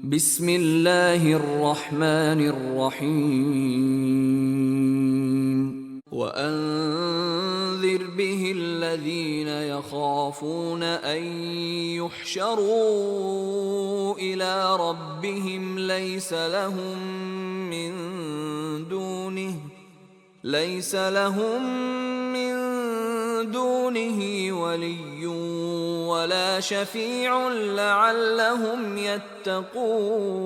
بسم الله الرحمن الرحيم وأنذر به الذين يخافون أن يحشروا إلى ربهم ليس لهم من دونه ولي ولا شفيع لعلهم يتقون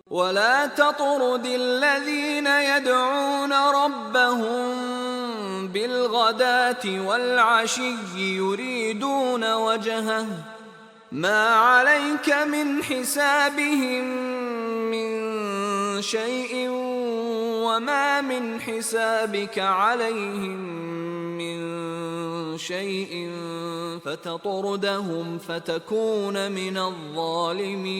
ولا تطرد الذين يدعون ربهم بالغداة والعشي يريدون وجهه ما عليك من حسابهم من شيء وما من حسابك عليهم من شيء فتطردهم فتكون من الظالمين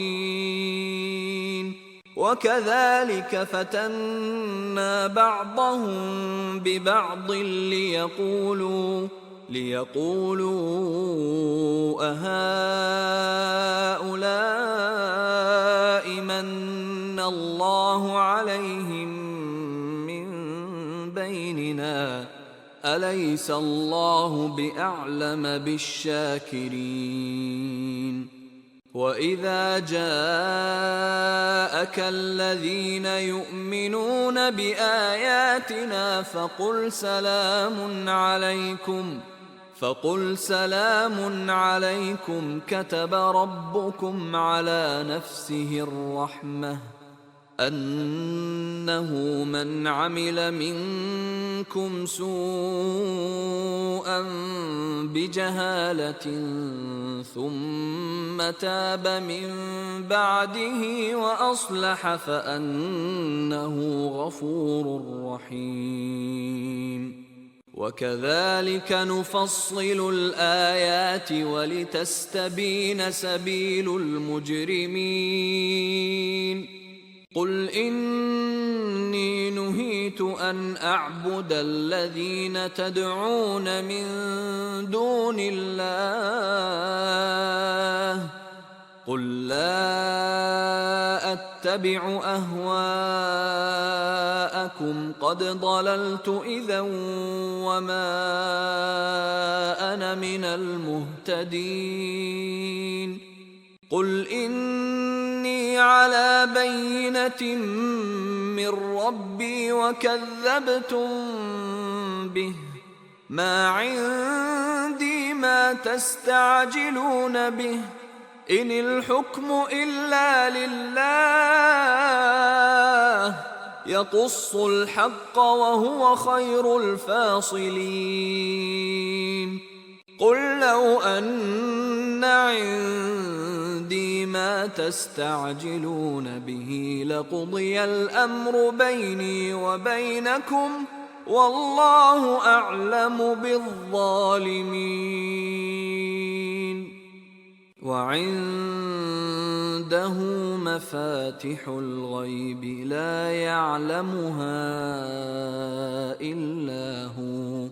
وكذلك فتنا بعضهم ببعض ليقولوا أهؤلاء من الله عليهم من بيننا أليس الله بأعلم بالشاكرين وإذا جاءك الذين يؤمنون بآياتنا فقل سلام عليكم كتب ربكم على نفسه الرحمة أنه من عمل منكم سوءا بجهالة ثم تاب من بعده وأصلح فأنه غفور رحيم وكذلك نفصل الآيات ولتستبين سبيل المجرمين قل إني نهيت أن أعبد الذين تدعون من دون الله قل لا أتبع أهواءكم قد ضللت إذا وما أنا من المهتدين قل إني على بينة من ربي وكذبتم به ما عندي ما تستعجلون به إن الحكم إلا لله يقص الحق وهو خير الفاصلين قل لو أن عندي ما تستعجلون به لقضي الأمر بيني وبينكم والله أعلم بالظالمين وعنده مفاتح الغيب لا يعلمها إلا هو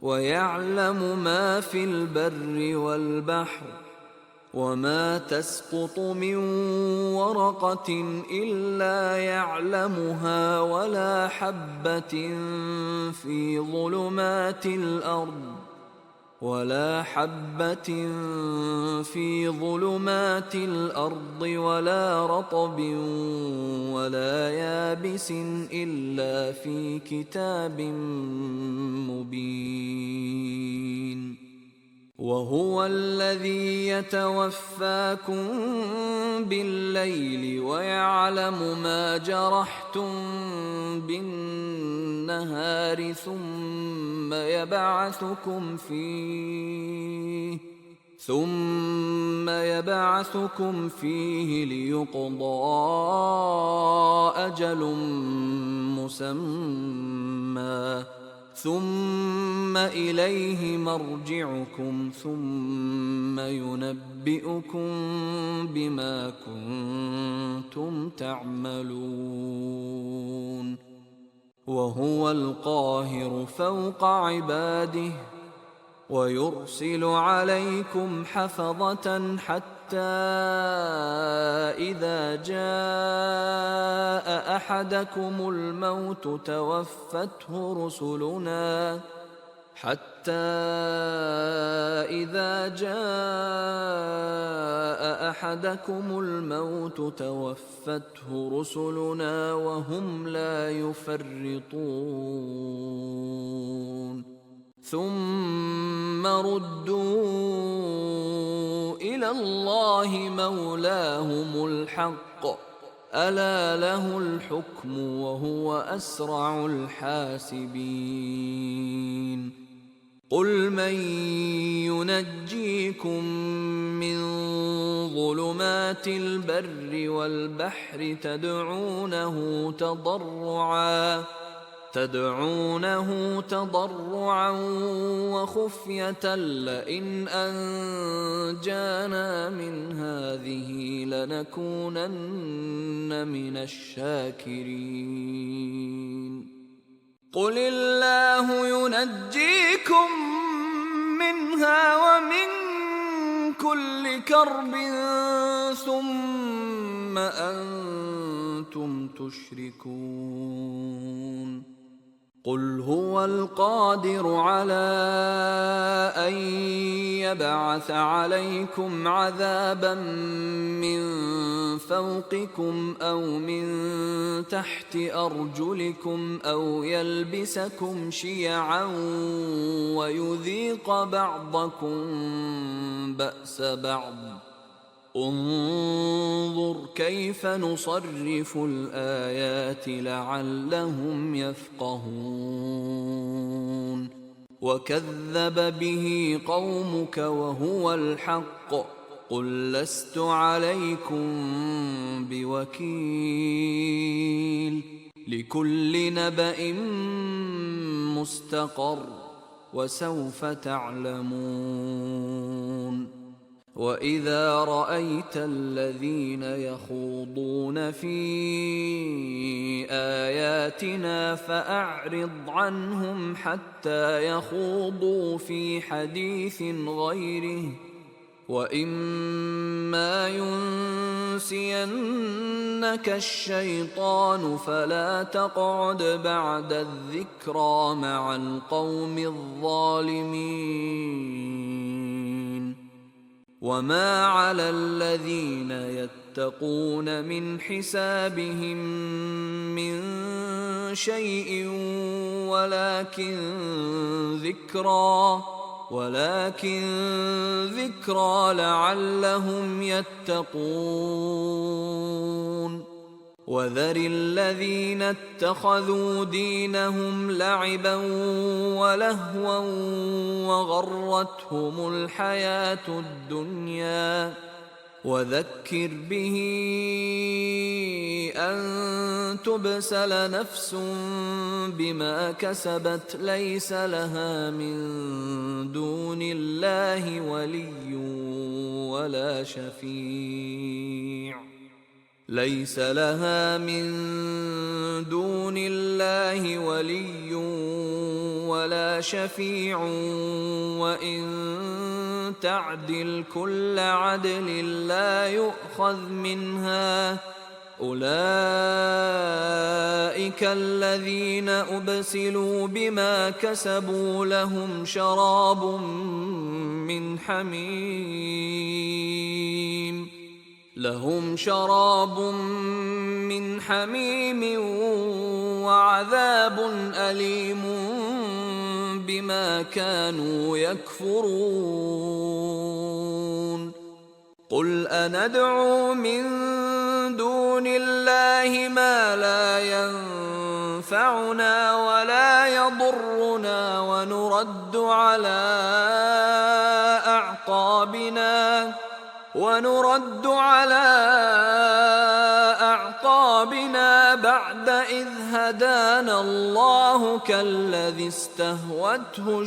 ويعلم ما في البر والبحر وما تسقط من ورقة إلا يعلمها ولا حبة في ظلمات الأرض ولا رطب ولا يابس إلا في كتاب مبين وهو الذي يتوفاكم بالليل ويعلم ما جرحتم بالنهار ثم يبعثكم فيه ليقضى أجل مسمى ثم إليه مرجعكم ثم ينبئكم بما كنتم تعملون وهو القاهر فوق عباده ويرسل عليكم حفظة حتى إذا جاء أحدكم الموت توفته رسلنا وهم لا يفرطون ثم ردوا إلى الله مولاهم الحق ألا له الحكم وهو أسرع الحاسبين قل من ينجيكم من ظلمات البر والبحر تدعونه تضرعا وخفية لئن أنجانا من هذه لنكونن من الشاكرين قل الله ينجيكم منها ومن كل كرب ثم أنتم تشركون قل هو القادر على أن يبعث عليكم عذابا من فوقكم أو من تحت أرجلكم أو يلبسكم شيعا ويذيق بعضكم بأس بعض انظر كيف نصرف الآيات لعلهم يفقهون وكذب به قومك وهو الحق قل لست عليكم بوكيل لكل نبأ مستقر وسوف تعلمون وإذا رأيت الذين يخوضون في آياتنا فأعرض عنهم حتى يخوضوا في حديث غيره وإما ينسينك الشيطان فلا تقعد بعد الذكرى مع القوم الظالمين وما على الذين يتقون من حسابهم من شيء ولكن ذكرى لعلهم يتقون وذر الذين اتخذوا دينهم لعبا ولهوا وغرتهم الحياة الدنيا وذكر به أن تبسل نفس بما كسبت ليس لها من دون الله ولي ولا شفيع وإن تعدل كل عدل لا يؤخذ منها أولئك الذين أبسلوا بما كسبوا لهم شراب من حميم وعذاب أليم بما كانوا يكفرون قل أندعو من دون الله ما لا ينفعنا ولا يضرنا ونرد على أعقابنا بعد إذ هدانا الله كالذي استهوته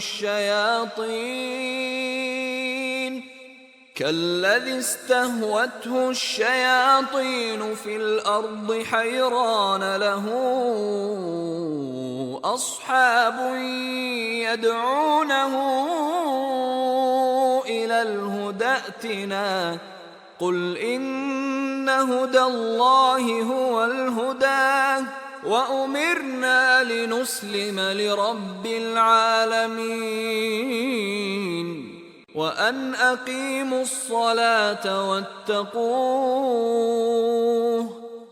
الشياطين في الأرض حيران له أصحاب يدعونه إلى الهدى ائتنا قل إن هدى الله هو الهدى وأمرنا لنسلم لرب العالمين وأن أقيموا الصلاة واتقوه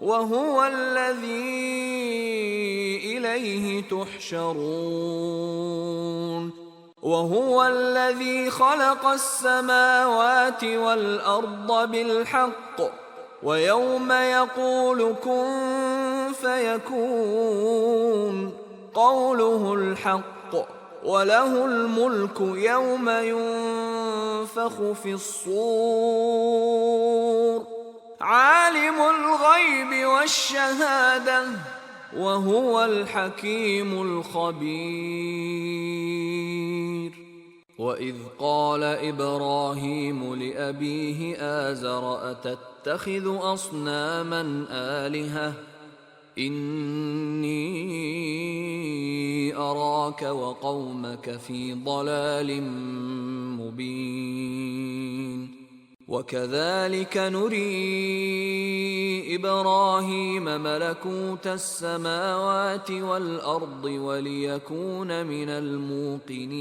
وهو الذي إليه تحشرون وهو الذي خلق السماوات والأرض بالحق ويوم يقول كن فيكون قوله الحق وله الملك يوم ينفخ في الصور عالم الغيب والشهادة وهو الحكيم الخبير وإذ قال إبراهيم لأبيه آزر أتتخذ أصناما آلهة إني أراك وقومك في ضلال مبين وكذلك نري إبراهيم ملكوت السماوات والأرض وليكون من الموقنين